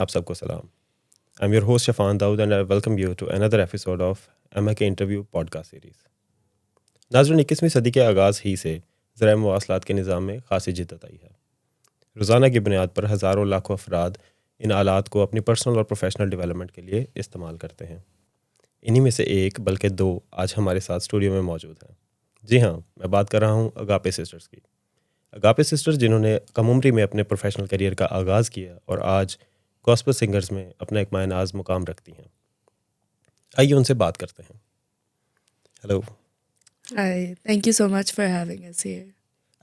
आप सबको सलाम। I am your host Shafan Dawood and I welcome you to another episode of MK interview podcast series. नाज़रीन, 21वीं सदी के आगाज़ ही से ज़राए मवासलात के निज़ाम में खासी जिद्दत आई है। रोज़ाना की बुनियाद पर हज़ारों लाखों अफराद इन आलात को अपनी पर्सनल और प्रोफेशनल डेवलपमेंट के लिए इस्तेमाल करते हैं। इन्हीं में से एक बल्कि दो आज हमारे साथ स्टूडियो में मौजूद हैं। जी हाँ, मैं बात कर रहा हूँ अगापे सिस्टर्स की। अगापे सिस्टर्स जिन्होंने कम उम्री में अपने प्रोफेशनल करियर का आगाज़ किया और आज गॉस्पेल सिंगर्स में अपना एक मायनाज मुकाम रखती हैं। आइए उनसे बात करते हैं। Hello, Hi, thank you so much for having us here.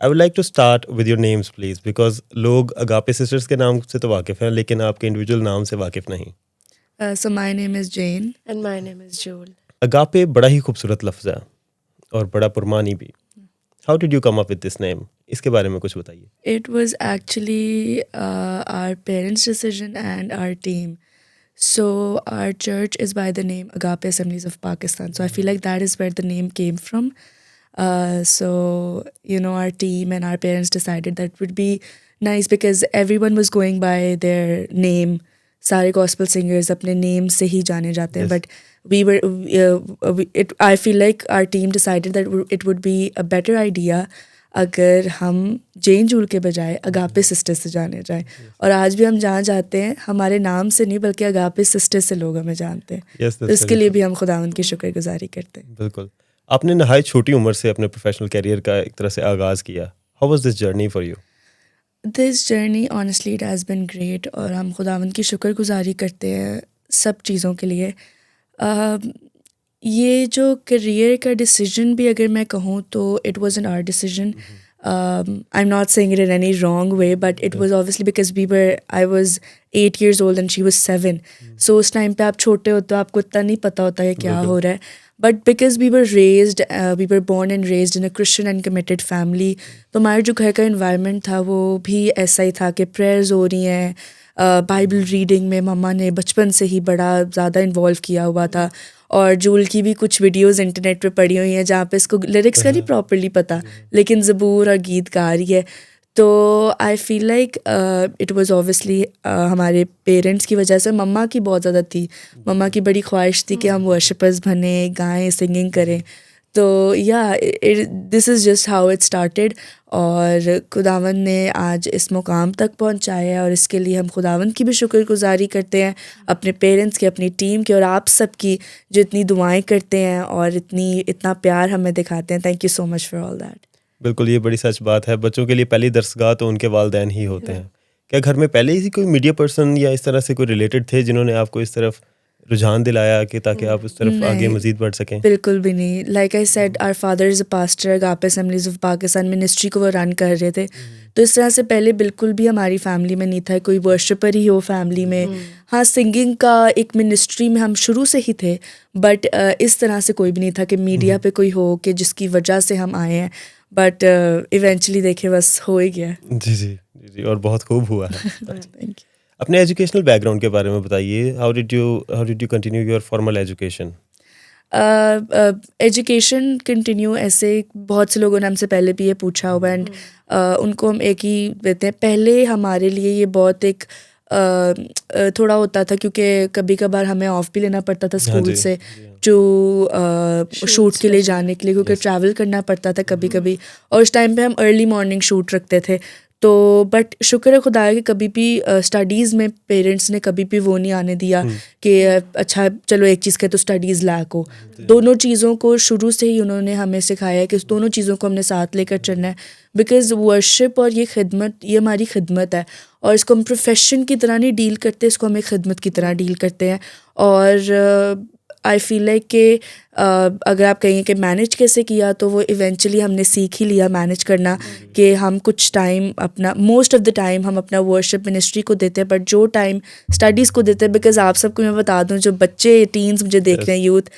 I would like to start with your names please, because लोग अगापे सिस्टर्स के नाम से तो वाकिफ़ हैं लेकिन आपके इंडिविजुअल नाम से वाकिफ़ नहीं। So my name is Jane. And my name is Jewel. Agape बड़ा ही खूबसूरत लफ्ज़ है और बड़ा पुरमानी भी। How did you come up with this name? इसके बारे में कुछ बताइए। It was actually our parents' decision and our team. So our church is by the name Agape Assemblies of Pakistan. So I feel like that is where the name came from. So our team and our parents decided that would be nice because everyone was going by their name. सारे gospel singers अपने name से ही जाने जाते हैं. Yes. But I feel like our team decided that it would be a better idea अगर हम जेन joule के बजाय अगापे सिस्टर से जाने जाएं. और आज भी हम जहाँ जाते हैं हमारे नाम से नहीं बल्कि अगापे सिस्टर से लोग हमें जानते हैं. Yes, तो that's इसके very लिए true. भी हम खुदावंद की शुक्रगुजारी करते हैं. बिल्कुल। आपने नहायत छोटी उम्र से अपने प्रोफेशनल करियर का एक तरह से आगाज़ किया। How was this journey for you? This journey honestly it has been great और हम खुदावंद की शुक्रगुजारी करते हैं सब चीज़ों के लिए. ये जो करियर का डिसीजन भी अगर मैं कहूँ तो it was an hour decision. I am not saying it in any wrong way but it was obviously because I was 8 years old and she was 7. सो उस टाइम पे आप छोटे होते हो, आपको इतना नहीं पता होता है क्या बिल्कुल. हो रहा है. But because we were born and raised in a Christian and committed family, तो हमारे जो घर का इन्वायरमेंट था वो भी ऐसा ही था कि प्रेयर्स हो रही हैं. बाइबल रीडिंग में मम्मा ने बचपन से ही बड़ा ज़्यादा इन्वॉल्व किया हुआ था. और जूल की भी कुछ वीडियोस इंटरनेट पे पड़ी हुई हैं जहाँ पे इसको लिरिक्स का नहीं प्रॉपरली पता लेकिन ज़बूर और गीत गा रही है. तो आई feel like it was obviously हमारे पेरेंट्स की वजह से. मम्मा की बहुत ज़्यादा थी. मम्मा की बड़ी ख्वाहिश थी कि हम वर्शिपर्स बने, गाएं, सिंगिंग करें. तो या this is just how it started. और खुदावंद ने आज इस मुकाम तक पहुंचाया है और इसके लिए हम खुदावंद की भी शुक्रगुजारी करते हैं, अपने पेरेंट्स की, अपनी टीम की और आप सब की जो इतनी दुआएं करते हैं और इतना प्यार हमें दिखाते हैं. Thank you so much for all that. बिल्कुल, ये बड़ी सच बात है। बच्चों के लिए पहली दरसगाह तो उनके वालिदैन ही होते हैं। क्या घर में पहले ही कोई मीडिया पर्सन या इस तरह से कोई रिलेटेड थे जिन्होंने आपको इस तरफ रुझान दिलाया कि ताकि आप उस तरफ आगे नहीं, मज़ीद बढ़ सकें? बिल्कुल भी नहीं. Like I said our father is a pastor, Agape assemblies of Pakistan ministry को वो रन कर रहे थे. तो इस तरह से पहले बिल्कुल भी हमारी फैमिली में नहीं था कोई वर्शिपर ही हो फैमिली में. हाँ, सिंगिंग का एक मिनिस्ट्री में हम शुरू से ही थे बट इस तरह से कोई भी नहीं था कि मीडिया पे कोई हो कि जिसकी वजह से हम आए हैं. बट इवेंचुअली देखे बस हो ही गया. जी, जी, जी, जी, और बहुत खूब हुआ है। Thank you. अपने एजुकेशनल बैकग्राउंड के बारे में बताइए। How did you continue your formal education? Education continue ऐसे बहुत से लोगों ने हमसे पहले भी ये पूछा हुआ एंड उनको हम एक ही देते हैं. पहले हमारे लिए ये बहुत एक थोड़ा होता था क्योंकि कभी कभार हमें ऑफ भी लेना पड़ता था हाँ स्कूल जी, से जी हाँ। जो शूट के लिए जाने के लिए क्योंकि ट्रैवल करना पड़ता था कभी कभी. और उस टाइम पे हम अर्ली मॉर्निंग शूट रखते थे. तो बट शुक्र है खुदा कि कभी भी स्टडीज़ में पेरेंट्स ने कभी भी वो नहीं आने दिया कि अच्छा चलो एक चीज़ के तो स्टडीज़ लैक हो. दोनों चीज़ों को शुरू से ही उन्होंने हमें सिखाया है कि दोनों चीज़ों को हमने साथ लेकर चलना है. बिकॉज़ वर्शिप और ये खिदमत ये हमारी खिदमत है और इसको हम प्रोफेशन की तरह नहीं डील करते, इसको हम एक खिदमत की तरह डील करते हैं. और आई फील लाइक कि अगर आप कहेंगे कि मैनेज कैसे किया तो वो इवेंचुअली हमने सीख ही लिया मैनेज करना कि हम कुछ टाइम अपना मोस्ट ऑफ द टाइम हम अपना वर्शिप मिनिस्ट्री को देते हैं बट जो टाइम स्टडीज़ को देते हैं. बिकॉज आप सबको मैं बता दूं जो बच्चे टीन्स मुझे देख रहे हैं, यूथ,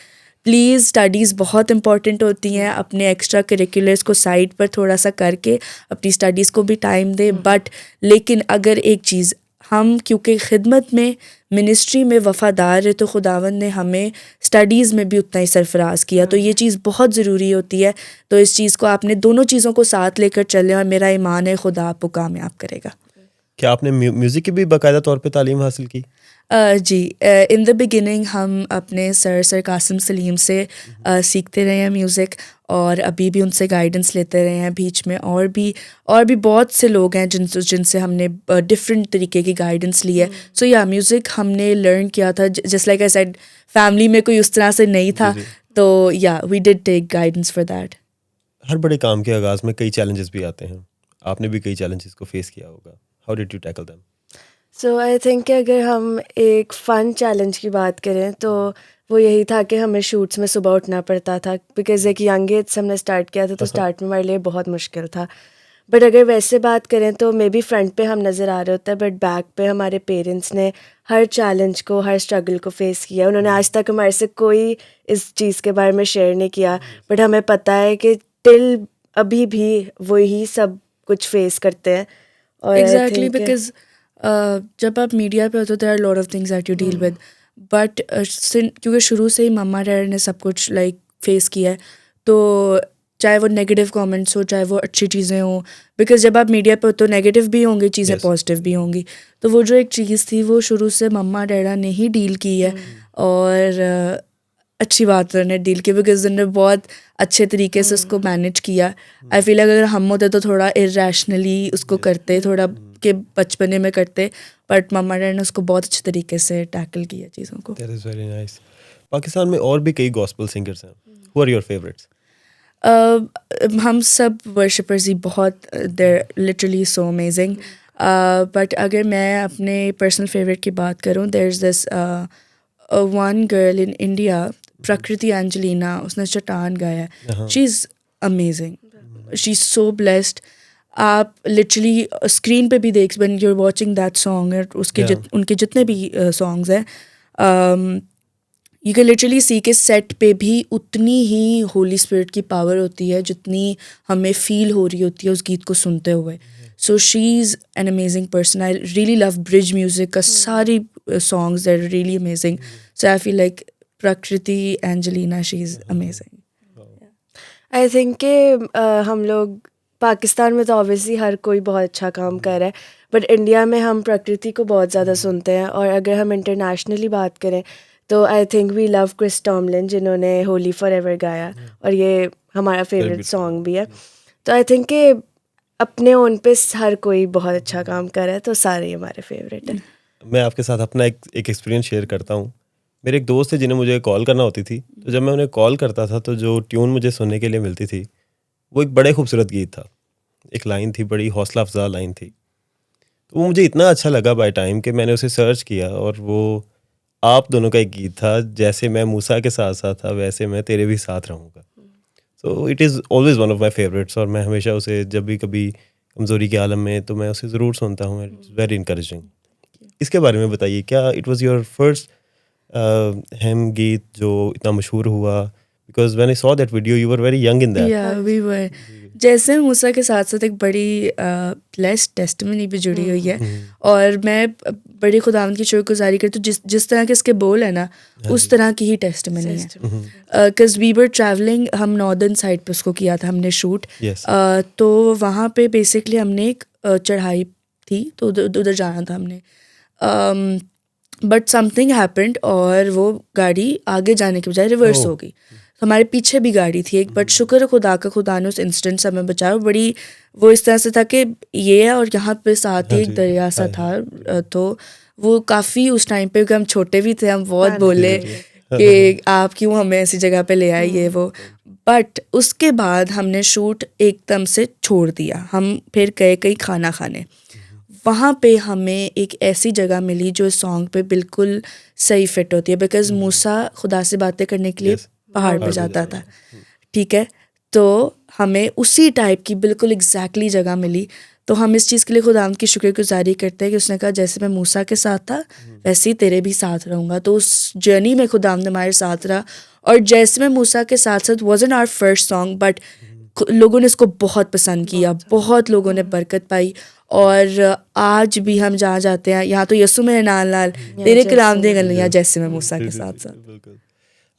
प्लीज़ स्टडीज़ बहुत इंपॉर्टेंट होती हैं. अपने एक्स्ट्रा करिकुलर्स को साइड पर थोड़ा सा करके अपनी स्टडीज़ को भी टाइम दें. बट लेकिन अगर एक चीज़ हम क्योंकि खिदमत में मिनिस्ट्री में वफ़ादार है तो खुदावंद ने हमें स्टडीज़ में भी उतना ही सरफराज किया. तो ये चीज़ बहुत ज़रूरी होती है. तो इस चीज़ को आपने दोनों चीज़ों को साथ लेकर चलें और मेरा ईमान है खुदा आपको कामयाब करेगा. क्या आपने म्यूज़िक की भी बाकायदा तौर पे तालीम हासिल की? जी, इन द बिगिनिंग हम अपने सर कासिम सलीम से सीखते रहे हैं म्यूज़िक, और अभी भी उनसे गाइडेंस लेते रहे हैं बीच में, और भी बहुत से लोग हैं जिनसे हमने डिफरेंट तरीके की गाइडेंस ली है. सो या म्यूज़िक हमने लर्न किया था, just like I said, family में कोई उस तरह से नहीं था, जी। तो या we did take guidance for that. हर बड़े काम के आगाज़ में कई चैलेंजेस भी आते हैं. आपने भी कई चैलेंजेस को फेस किया होगा. How did you tackle them? So I think कि अगर हम एक फ़न चैलेंज की बात करें तो वो यही था कि हमें शूट्स में सुबह उठना पड़ता था, बिकॉज़ एक यंग एज से हमने स्टार्ट किया था, तो स्टार्ट में हमारे लिए बहुत मुश्किल था. बट अगर वैसे बात करें तो मे बी फ्रंट पे हम नज़र आ रहे होते हैं, बट बैक पे हमारे पेरेंट्स ने हर चैलेंज को, हर स्ट्रगल को फेस किया. उन्होंने आज तक हमारे से कोई इस चीज़ के बारे में शेयर नहीं किया, बट हमें पता है कि टिल अभी भी वही सब कुछ फेस करते हैं. और I एग्जैक्टली, think बिकॉज जब आप मीडिया पे होते हो, there are lot of things that you deal with, but क्योंकि शुरू से ही मम्मा डैडी ने सब कुछ लाइक फेस किया है, तो चाहे वो नेगेटिव कमेंट्स हो, चाहे वो अच्छी चीज़ें हों, बिकॉज जब आप मीडिया पे हो तो नेगेटिव भी होंगी चीज़ें, Yes. पॉजिटिव भी होंगी. तो वो जो एक चीज़ थी वो शुरू से मम्मा डैडा ने ही डील की है, और अच्छी बात है उन्होंने डील की, बिकॉज उन्होंने बहुत अच्छे तरीके से उसको मैनेज किया. आई फील अगर हम होते तो थोड़ा इरेशनली उसको करते, थोड़ा के बचपने में करते, बट मम्मा डैडी ने उसको बहुत अच्छे तरीके से टैकल किया चीज़ों को. That is very nice. Pakistan में और भी कई गॉस्पेल सिंगर्स हैं. Who are your favourites? हम सब वर्शिपर्स ही बहुत, there literally so amazing. But अगर मैं अपने पर्सनल फेवरेट की बात करूँ, there is this one girl in India, Prakriti Angelina, उसने चट्टान गाया है. She is amazing, she is so blessed. आप लिटरली स्क्रीन पे भी देख, when you are watching that song, उसके उनके जितने भी सॉन्ग्स हैं, यू कैन लिटरली सी के सेट पे भी उतनी ही होली स्पिरिट की पावर होती है जितनी हमें फील हो रही होती है उस गीत को सुनते हुए. So she is an amazing person. I really love bridge music का सारी songs that are really amazing. So I feel like Prakriti Angelina, she is amazing. I think कि हम लोग पाकिस्तान में तो ऑब्वियसली हर कोई बहुत अच्छा काम कर रहा है, बट इंडिया में हम प्रकृति को बहुत ज़्यादा सुनते हैं. और अगर हम इंटरनेशनली बात करें तो I think we love Chris Tomlin, जिन्होंने होली फॉर एवर गाया, और ये हमारा फेवरेट सॉन्ग भी है. तो आई थिंक कि अपने ओन पे हर कोई बहुत अच्छा काम कर रहा है, तो सारे ही हमारे फेवरेट हैं. मैं आपके साथ अपना एक एक्सपीरियंस शेयर करता हूँ. मेरे एक दोस्त थे जिन्हें मुझे कॉल करना होती थी, तो जब मैं उन्हें कॉल करता था तो जो ट्यून मुझे सुनने के लिए मिलती थी वो एक बड़े खूबसूरत गीत था. एक लाइन थी, बड़ी हौसला अफजा लाइन थी. तो वो मुझे इतना अच्छा लगा बाय टाइम कि मैंने उसे सर्च किया, और वो आप दोनों का एक गीत था, जैसे मैं मूसा के साथ साथ था वैसे मैं तेरे भी साथ रहूँगा. So it is always one of my favourites, और मैं हमेशा उसे जब भी कभी कमज़ोरी के आलम में तो मैं उसे ज़रूर सुनता हूँ. It's very encouraging. इसके बारे में बताइए, क्या इट वाज योर फर्स्ट हेम गीत जो इतना मशहूर हुआ? Because when I saw that video you were very young in that. या वी वर, जैसे मूसा के साथ साथ एक बड़ी ब्लेस्ड टेस्टिमनी भी जुड़ी हुई है, और मैं बड़ी खुदावंद की शुक्रगुजारी करती हूँ जिस तरह के इसके बोल है ना, उस तरह की ही टेस्टिमनी है. बिकॉज वी वर ट्रैवलिंग, हम नॉर्दर्न साइड पे उसको किया था हमने शूट. Yes. तो वहाँ पे बेसिकली हमने एक चढ़ाई थी, तो उधर जाना था हमने. बट समथिंग हैपेंड, और वो गाड़ी आगे जाने के बजाय रिवर्स हो गई. तो हमारे पीछे भी गाड़ी थी एक, बट शुक्र खुदा का, खुदा ने उस इंसिडेंट से हमें बचाया. बड़ी वो इस तरह से था कि ये है, और यहाँ पे साथ ही एक दरिया सा था. तो वो काफ़ी उस टाइम पे, क्योंकि हम छोटे भी थे, हम बहुत बोले कि आप क्यों हमें ऐसी जगह पे ले आए, ये वो. बट उसके बाद हमने शूट एकदम से छोड़ दिया. हम फिर गए कहीं खाना खाने. वहाँ पे हमें एक ऐसी जगह मिली जो सॉन्ग पे बिल्कुल सही फिट होती है, बिकॉज मूसा खुदा से बातें करने के लिए पहाड़ पे जाता था. ठीक है, तो हमें उसी टाइप की बिल्कुल एग्जैक्टली जगह मिली. तो हम इस चीज़ के लिए खुदावंद की शुक्रगुजारी करते हैं कि उसने कहा जैसे मैं मूसा के साथ था वैसे ही तेरे भी साथ रहूँगा. तो उस जर्नी में खुदावंद हमारे साथ रहा. और जैसे मैं मूसा के साथ साथ wasn't our first song, but लोगों ने इसको बहुत पसंद किया, बहुत लोगों ने बरकत पाई. और आज भी हम जहाँ जाते हैं, यहाँ तो यसु मेरे नाल नाल तेरे कलाम दे गलियां, जैसे मैं मूसा के साथ साथ. बिल्कुल.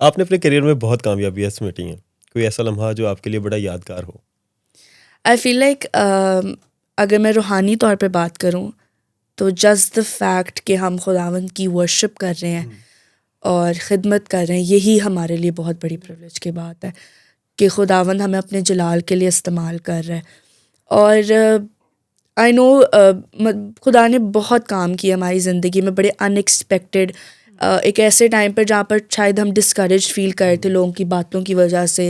आपने अपने करियर में बहुत कामयाबियां समेटी हैं. कोई ऐसा लम्हा जो आपके लिए बड़ा यादगार हो? आई फील लाइक अगर मैं रूहानी तौर पे बात करूँ तो जस्ट द फैक्ट कि हम खुदावंद की वर्शिप कर रहे हैं और ख़िदमत कर रहे हैं, यही हमारे लिए बहुत बड़ी प्रिविलेज की बात है कि खुदावंद हमें अपने जलाल के लिए इस्तेमाल कर रहा है। और आई नो खुदा ने बहुत काम किया हमारी ज़िंदगी में, बड़े अनएक्सपेक्टेड एक ऐसे टाइम पर जहाँ पर शायद हम डिस्करेज फील कर रहे थे लोगों की बातों की वजह से,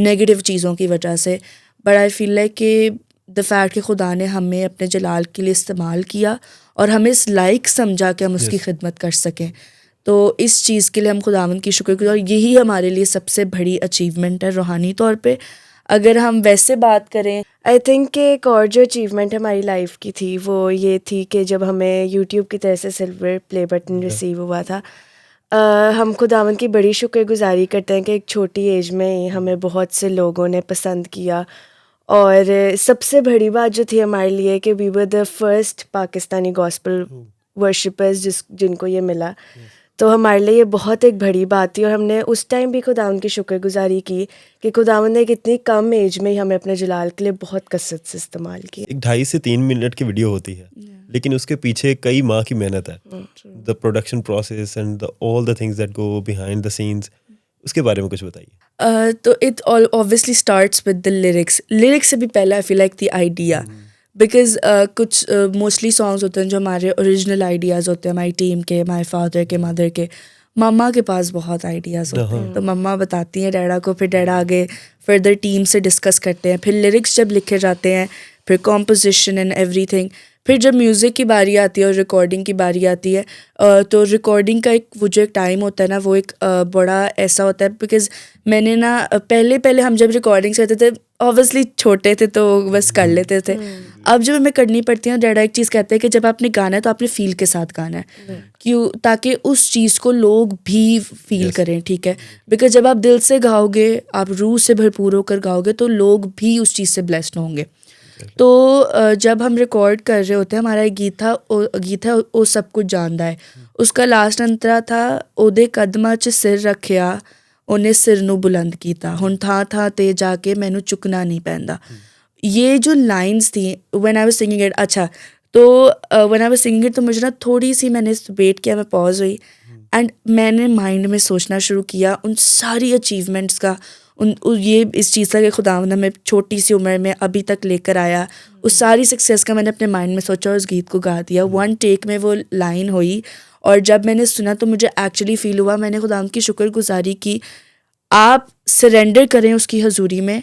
नेगेटिव चीज़ों की वजह से, बट आई फील लाइक कि द फैक्ट कि खुदा ने हमें अपने जलाल के लिए इस्तेमाल किया और हमें इस लायक समझा कि हम उसकी खिदमत कर सकें, तो इस चीज़ के लिए हम खुदावंद की शुक्रगुज़ार, यही हमारे लिए सबसे बड़ी अचीवमेंट है रूहानी तौर पे। अगर हम वैसे बात करें, आई थिंक कि एक और जो अचीवमेंट हमारी लाइफ की थी वो ये थी कि जब हमें यूट्यूब की तरफ से सिल्वर प्ले बटन रिसीव हुआ था, हम खुदावंद की बड़ी शुक्रगुजारी करते हैं कि एक छोटी एज में ही हमें बहुत से लोगों ने पसंद किया। और सबसे बड़ी बात जो थी हमारे लिए कि we were the first Pakistani gospel worshippers जिनको ये मिला, तो हमारे लिए ये बहुत एक बड़ी बात थी। और हमने उस टाइम भी खुदावंद की शुक्रगुजारी की कि खुदावंद ने कितनी कम एज में ही हमें अपने जलाल के लिए बहुत कसरत से इस्तेमाल किया। एक 2.5 से 3 मिनट की वीडियो होती है, लेकिन उसके पीछे कई माह की मेहनत है, the production process and all the things that go behind the scenes, उसके बारे में कुछ बताइए। तो it all obviously starts with the lyrics से भी पहले आई feel like the idea, because कुछ मोस्टली सॉन्ग्स होते हैं जो हमारे ओरिजिनल आइडियाज़ होते हैं, हमारी टीम के, हमारे फादर के, मदर के। मम्मा के पास बहुत आइडियाज़ होते हैं, तो मम्मा बताती हैं डैडा को, फिर डैडा आगे फर्दर टीम से डिस्कस करते हैं, फिर लिरिक्स जब लिखे जाते हैं, फिर कॉम्पोजिशन एंड एवरीथिंग, फिर जब म्यूज़िक की बारी आती है और रिकॉर्डिंग की बारी आती है, तो रिकॉर्डिंग का एक वो जो एक टाइम होता है ना, वो एक बड़ा ऐसा होता है, बिकॉज मैंने ना पहले हम जब रिकॉर्डिंग करते थे, ऑब्वियसली छोटे थे तो बस कर लेते थे। अब जब हमें करनी पड़ती है, डैडा एक चीज़ कहते हैं कि जब आपने गाना है तो आपने फील के साथ गाना है, क्यों, ताकि उस चीज़ को लोग भी फील करें, ठीक है। बिकॉज जब आप दिल से गाओगे, आप रूह से भरपूर होकर गाओगे, तो लोग भी उस चीज़ से ब्लेस्ड होंगे। तो जब हम रिकॉर्ड कर रहे होते हैं, हमारा एक गीत है वो सब कुछ जानता है, उसका लास्ट अंतरा था, ओदे कदमां च सिर रखिया, उन्हें सिर नू बुलंद कीता, हुण था ते जाके मैनू चुकना नहीं पैंदा। ये जो लाइंस थी when I was singing it, अच्छा तो when I was singing it, तो मुझे ना थोड़ी सी मैंने वेट किया, मैं पॉज हुई एंड मैंने माइंड में सोचना शुरू किया उन सारी अचीवमेंट्स का, ये इस चीज़ का कि खुदावंद हमें छोटी सी उम्र में अभी तक लेकर आया, उस सारी सक्सेस का मैंने अपने माइंड में सोचा और उस गीत को गा दिया। वन टेक में वो लाइन हुई और जब मैंने सुना तो मुझे एक्चुअली फ़ील हुआ, मैंने खुदावंद की शुक्रगुजारी की। आप सरेंडर करें उसकी हजूरी में,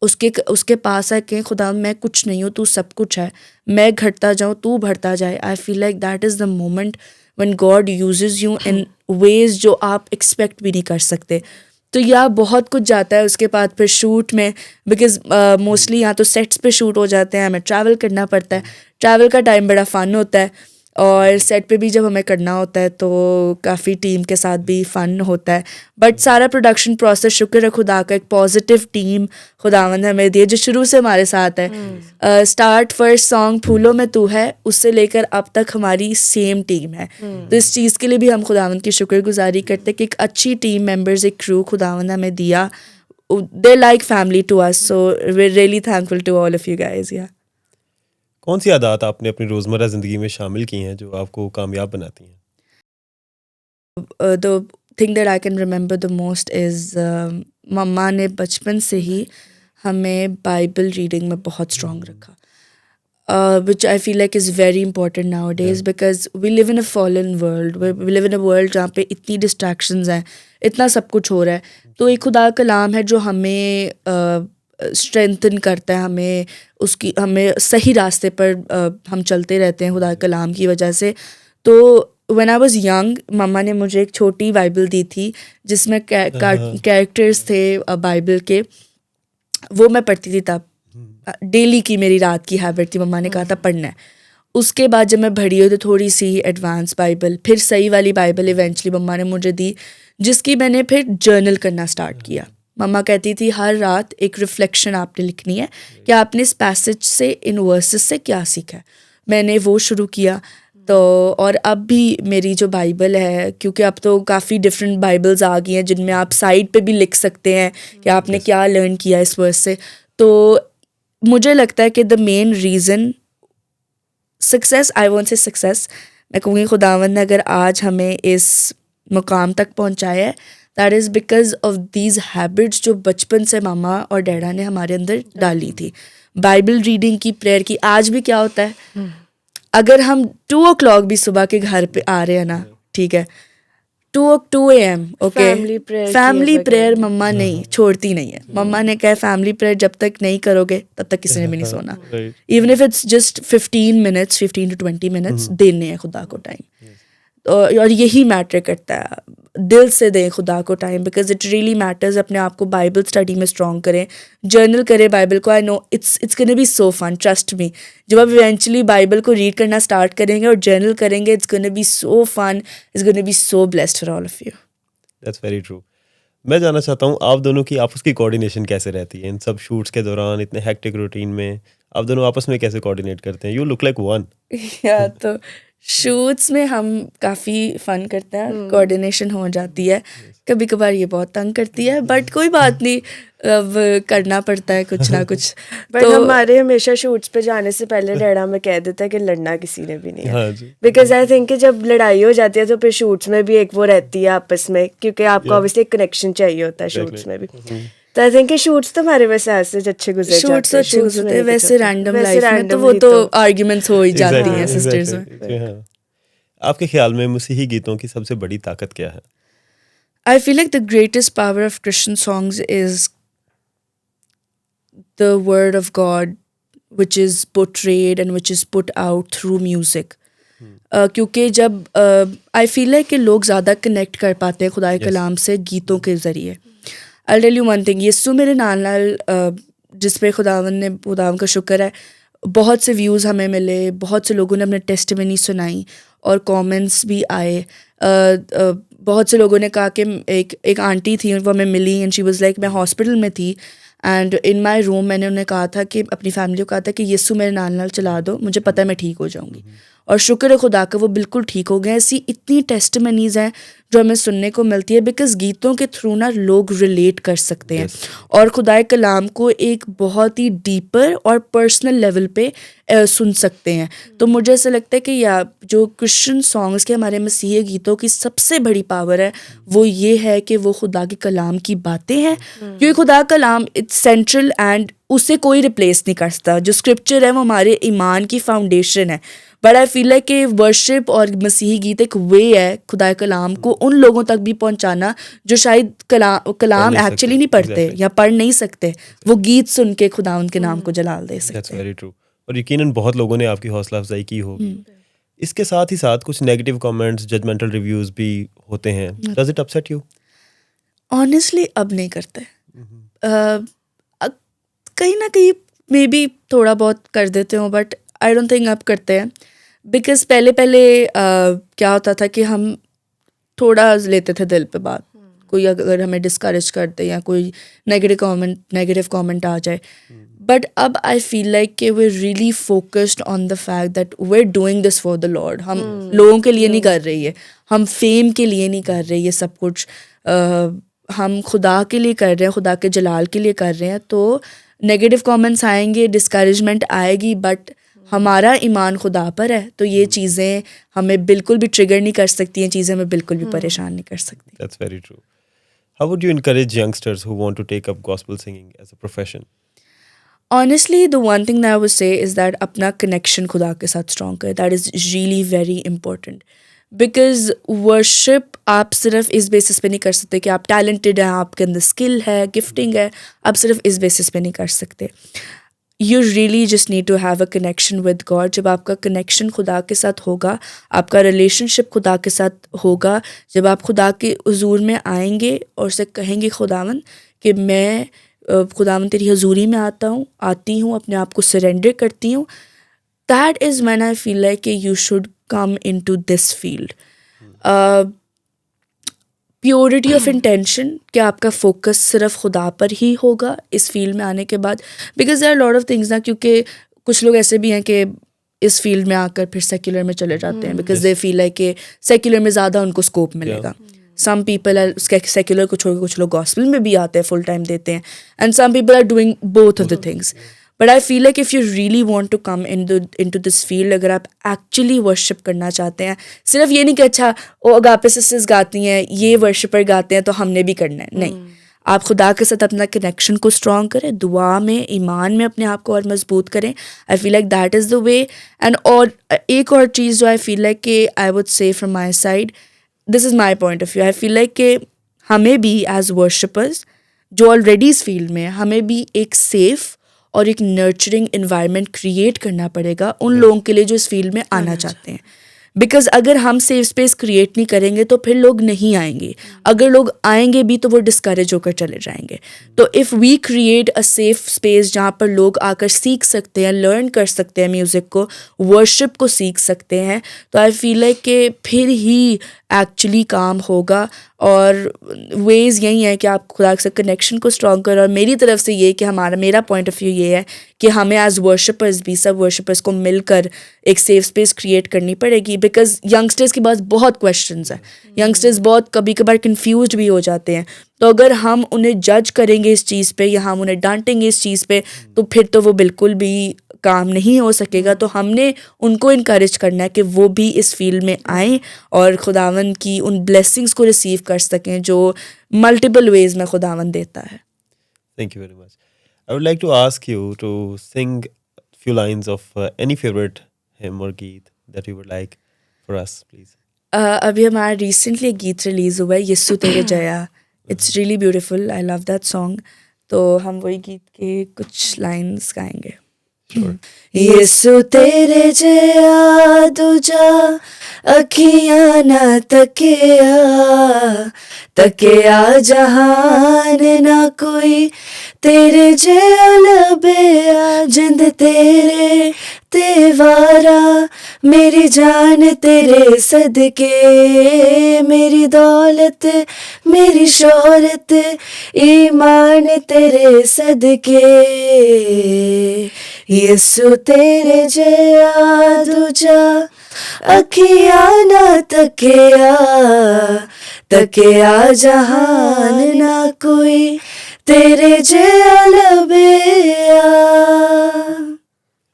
उसके पास आके खुदावंद मैं कुछ नहीं हूँ, तू सब कुछ है, मैं घटता जाऊँ तू बढ़ता जाए। I feel like that is the moment when God uses you in ways जो आप एक्सपेक्ट भी नहीं कर सकते। तो यह बहुत कुछ जाता है उसके बाद फिर शूट में, बिकॉज मोस्टली यहाँ तो सेट्स पे शूट हो जाते हैं, हमें ट्रैवल करना पड़ता है, ट्रैवल का टाइम बड़ा फ़न होता है, और सेट पे भी जब हमें करना होता है तो काफ़ी टीम के साथ भी फ़न होता है। बट सारा प्रोडक्शन प्रोसेस, शुक्र है खुदा का, एक पॉजिटिव टीम खुदावंद हमें दिए जो शुरू से हमारे साथ है। स्टार्ट फर्स्ट सॉन्ग फूलों में तू है, उससे लेकर अब तक हमारी सेम टीम है। तो इस चीज़ के लिए भी हम खुदावंद की शुक्रगुजारी करते हैं कि एक अच्छी टीम मेंबर्स, एक क्रू खुदावंद हमें दिया, they like family to us, so we are really thankful to all of you guys. या कौन सी आदत आपने अपनी रोज़मर्रा ज़िंदगी में शामिल की हैं जो आपको कामयाब बनाती हैं? The thing that I can remember the most is मम्मा ने बचपन से ही हमें बाइबल रीडिंग में बहुत स्ट्रॉन्ग रखा, which I feel like is very important nowadays because we live in a fallen world, we live in a world जहाँ पे इतनी distractions हैं, इतना सब कुछ हो रहा है। तो एक खुदा का कलाम है जो हमें स्ट्रेंथन करता है, हमें सही रास्ते पर हम चलते रहते हैं खुदा के कलाम की वजह से। तो व्हेन आई वाज यंग, मम्मा ने मुझे एक छोटी बाइबल दी थी जिसमें कैरेक्टर्स थे बाइबल के, वो मैं पढ़ती थी तब। डेली की मेरी रात की हैबिट थी, मम्मा ने कहा था पढ़ना है। उसके बाद जब मैं बड़ी हुई तो थोड़ी सी एडवांस बाइबल, फिर सही वाली बाइबल इवेंचुअली मम्मा ने मुझे दी, जिसकी मैंने फिर जर्नल करना स्टार्ट किया। मम्मा कहती थी हर रात एक रिफ्लेक्शन आपने लिखनी है कि आपने इस पैसेज से, इन वर्सेस से क्या सीखा है। मैंने वो शुरू किया। तो और अब भी मेरी जो बाइबल है, क्योंकि अब तो काफ़ी डिफरेंट बाइबल्स आ गई हैं जिनमें आप साइड पे भी लिख सकते हैं कि आपने क्या लर्न किया इस वर्स से। तो मुझे लगता है कि the main reason success, I won't say success, मैं कहूँगी खुदावंद ने अगर आज हमें इस मुकाम तक पहुँचाया है, that is because of these habits जो बचपन से मामा और डैडा ने हमारे अंदर डाली थी. बाइबल रीडिंग की, प्रेयर की. आज भी क्या होता है, अगर हम 2 o'clock भी सुबह के घर पे आ रहे हैं ना, ठीक है, 2 AM, ओके, फैमिली प्रेयर मम्मा नहीं छोड़ती नहीं है. मम्मा ने कहा फैमिली प्रेयर जब तक नहीं करोगे तब तक किसी ने भी नहीं सोना. Even if it's just 15 minutes, 15 to 20 minutes देने हैं खुदा को टाइम. और यही मैटर करता है, दिल से दें खुदा को time, because it really matters. अपने आप को बाइबल स्टडी में स्ट्रॉन्ग करें, जर्नल करें बाइबल को. I know it's gonna be so fun, trust me. जब आप इवेंचुअली बाइबल को रीड करना स्टार्ट करेंगे और जर्नल करेंगे, it's gonna be so fun, it's gonna be so blessed for all of you. That's very true. मैं जानना चाहता हूँ आप दोनों की आपस की कोऑर्डिनेशन कैसे रहती है इन सब शूट्स के दौरान, इतने हेक्टिक रूटीन में आप दोनों आपस में कैसे कोऑर्डिनेट करते हैं? You look like one. या तो शूट्स में हम काफ़ी फ़न करते हैं, कोऑर्डिनेशन हो जाती है. कभी कभार ये बहुत तंग करती है, बट कोई बात नहीं, अब करना पड़ता है कुछ ना कुछ. बट हमारे हमेशा शूट्स पे जाने से पहले डैडा में कह देता है कि लड़ना किसी ने भी नहीं है. बिकॉज आई थिंक कि जब लड़ाई हो जाती है तो फिर शूट्स में भी एक वो रहती है आपस में, क्योंकि आपको ऑब्वियसली एक कनेक्शन चाहिए होता है शूट्स में भी. तो आई थिंक कि शूट्स तो हमारे वैसे ऐसे अच्छे गुजरे जाते हैं. शूट्स अच्छे गुजरते हैं, वैसे रैंडम लाइफ में तो वो तो आर्ग्यूमेंट्स हो ही जाती हैं सिस्टर्स में. आपके ख्याल में मसीही गीतों की सबसे बड़ी ताकत क्या है? I feel like the greatest power of Christian songs is the word of God, which is portrayed and which is put out through music. क्योंकि जब I feel like कि लोग ज़्यादा कनेक्ट कर पाते हैं खुदा के कलाम से गीतों के ज़रिए. I'll tell you one thing, यीशु मेरे नाल जिस पे खुदावन का शुक्र है, बहुत से व्यूज़ हमें मिले, बहुत से लोगों ने अपने टेस्टिमनी सुनाई और कमेंट्स भी आए. बहुत से लोगों ने कहा कि एक आंटी थी, वो हमें मिली एंड शी वाज लाइक, मैं हॉस्पिटल में थी एंड इन माय रूम मैंने उन्हें कहा था कि अपनी फैमिली को कहा था कि यीशु मेरे नाल चला दो, मुझे पता है मैं ठीक हो जाऊंगी. और शुक्र है खुदा का वो बिल्कुल ठीक हो गए. ऐसी इतनी टेस्टिमनीज़ हैं जो हमें सुनने को मिलती है, बिकॉज गीतों के थ्रू ना लोग रिलेट कर सकते हैं और खुदा कलाम को एक बहुत ही डीपर और पर्सनल लेवल पे सुन सकते हैं. तो मुझे ऐसा लगता है कि या जो क्रिश्चियन सॉन्ग्स के, हमारे मसीही गीतों की सबसे बड़ी पावर है वो ये है कि वो खुदा के कलाम की बातें हैं. क्योंकि खुदा कलाम इट्स सेंट्रल एंड उसे कोई रिप्लेस नहीं कर सकता. जो स्क्रिप्चर है वो हमारे ईमान की फाउंडेशन है. बट आई फील लाइक कि वर्शिप और मसीही गीत एक वे है खुदा कलाम को उन लोगों तक भी पहुंचाना जो शायद कलाम एक्चुअली नहीं पढ़ते या पढ़ नहीं सकते, वो गीत सुन के खुदा उनके नाम को जलाल दे सकते हैं. That's very true. और यकीनन बहुत लोगों ने आपकी हौसला अफजाई की होगी. इसके साथ ही साथ कुछ नेगेटिव कमेंट्स, जजमेंटल रिव्यूज भी होते हैं. Does it upset you? Honestly अब नहीं करते. कहीं ना कहीं मे बी थोड़ा बहुत कर देते हो, बट आई डोंट थिंक अब करते हैं. बिकॉज पहले क्या होता था कि हम थोड़ा लेते थे दिल पे बात. कोई अगर हमें डिस्करेज करते या कोई नेगेटिव कमेंट आ जाए, बट अब आई फील लाइक कि we really focused on the fact that we are doing this for the Lord. हम लोगों के लिए नहीं कर रही है, हम फेम के लिए नहीं कर रहे ये सब कुछ, हम खुदा के लिए कर रहे हैं, खुदा के जलाल के लिए कर रहे हैं. तो नेगेटिव कमेंट्स आएंगे, डिस्करेजमेंट आएगी, बट हमारा ईमान खुदा पर है तो ये चीज़ें हमें बिल्कुल भी ट्रिगर नहीं कर सकती हैं, चीज़ें हमें बिल्कुल भी परेशान नहीं कर सकती. That's very true. How would you encourage youngsters who want to take up gospel singing as a profession? Honestly, the one thing that I would say is that अपना connection खुदा के साथ strong करें. That is really very important. Because worship आप सिर्फ इस basis पे नहीं कर सकते कि आप talented हैं, आपके अंदर skill है, gifting है, आप सिर्फ इस बेसिस पे नहीं कर सकते. You really just need to have a connection with God. जब आपका connection खुदा के साथ होगा, आपका relationship खुदा के साथ होगा, जब आप खुदा के हुजूर में आएंगे और उसे कहेंगे खुदावन कि मैं खुदावन तेरी हजूरी में आती हूँ, अपने आप को सरेंडर करती हूँ, that is when I feel like you should come into this field. Purity of intention, कि आपका फोकस सिर्फ खुदा पर ही होगा इस फील्ड में आने के बाद. Because there are lot of things ना, क्योंकि कुछ लोग ऐसे भी हैं कि इस फील्ड में आकर फिर सेक्युलर में चले जाते हैं बिकॉज दे फील लाइक कि सेक्युलर में ज़्यादा उनको स्कोप मिलेगा. सम पीपल आर सेक्युलर को छोड़ के कुछ लोग गॉस्पेल में भी आते हैं, फुल टाइम देते हैं, and some people are doing both of the things. But I feel like if you really want to come into this field, अगर आप एक्चुअली वर्शिप करना चाहते हैं, सिर्फ ये नहीं कि अच्छा वो अगापे सिस्टर्स गाती हैं, ये वर्शिपर गाते हैं तो हमने भी करना है, नहीं, आप खुदा के साथ अपना कनेक्शन को स्ट्रॉन्ग करें, दुआ में, ईमान में अपने आप को और मजबूत करें. आई feel like that is the way. And और एक और चीज़ जो आई फील लाइक कि I would say from my side, this is my point of view, I feel like कि हमें भी एज वर्शिपर्स जो ऑलरेडी इस फील्ड में है, हमें भी एक सेफ़ और एक नर्चरिंग इन्वायरमेंट क्रिएट करना पड़ेगा उन लोगों के लिए जो इस फील्ड में आना चाहते हैं. बिकॉज अगर हम सेफ स्पेस क्रिएट नहीं करेंगे तो फिर लोग नहीं आएंगे, अगर लोग आएंगे भी तो वो डिस्करेज होकर चले जाएंगे. तो if we create a safe space जहाँ पर लोग आकर सीख सकते हैं, लर्न कर सकते हैं म्यूज़िक को, वर्शिप को सीख सकते हैं, तो आई फील लाइक कि फिर ही एक्चुअली काम होगा. और वेज़ यही है कि आप खुदा से कनेक्शन को स्ट्रॉन्ग करें. और मेरी तरफ से ये कि मेरा पॉइंट ऑफ व्यू ये है कि हमें एज वर्शिपर्स भी, सब वर्शिपर्स को मिलकर एक सेफ स्पेस क्रिएट करनी पड़ेगी. बिकॉज यंगस्टर्स के पास बहुत क्वेश्चंस हैं, यंगस्टर्स बहुत कभी कभार कंफ्यूज्ड भी हो जाते हैं. तो अगर हम उन्हें जज करेंगे इस चीज़ पे या हम उन्हें डांटेंगे इस चीज़ पे, तो फिर तो वो बिल्कुल भी काम नहीं हो सकेगा. तो हमने उनको इनकरेज करना है कि वो भी इस फील्ड में आएँ और खुदावंद की उन ब्लेसिंग्स को रिसीव कर सकें जो मल्टीपल वेज में खुदावंद देता है. Thank you very much. I would like to ask you to sing few lines of any favorite hymn or geet that you would like for us, please. अभी हमारा रिसेंटली एक गीत रिलीज़ हुआ है, यीशु तेरे Jaya. It's really beautiful, I love that song. तो हम वही गीत के कुछ लाइन्स गाएंगे. Sure. यीशु तेरे जया दूजा अखियां ना तकिया जहान ना कोई तेरे जया लबेया. जिंद तेरे ते वारा मेरी जान तेरे सदके, मेरी दौलत मेरी शोहरत ईमान तेरे सदके. यीशु तेरे जया दूजा अखियां ना तकिया जहान ना कोई तेरे Jaya लबेया.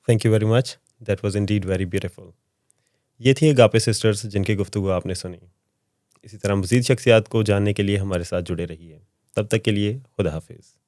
Thank you very much. That was indeed very beautiful. ये थी अगापे सिस्टर्स जिनकी गुफ्तगू आपने सुनी. इसी तरह मज़ीद शख्सियात को जानने के लिए हमारे साथ जुड़े रहिए. तब तक के लिए खुदा हाफिज़.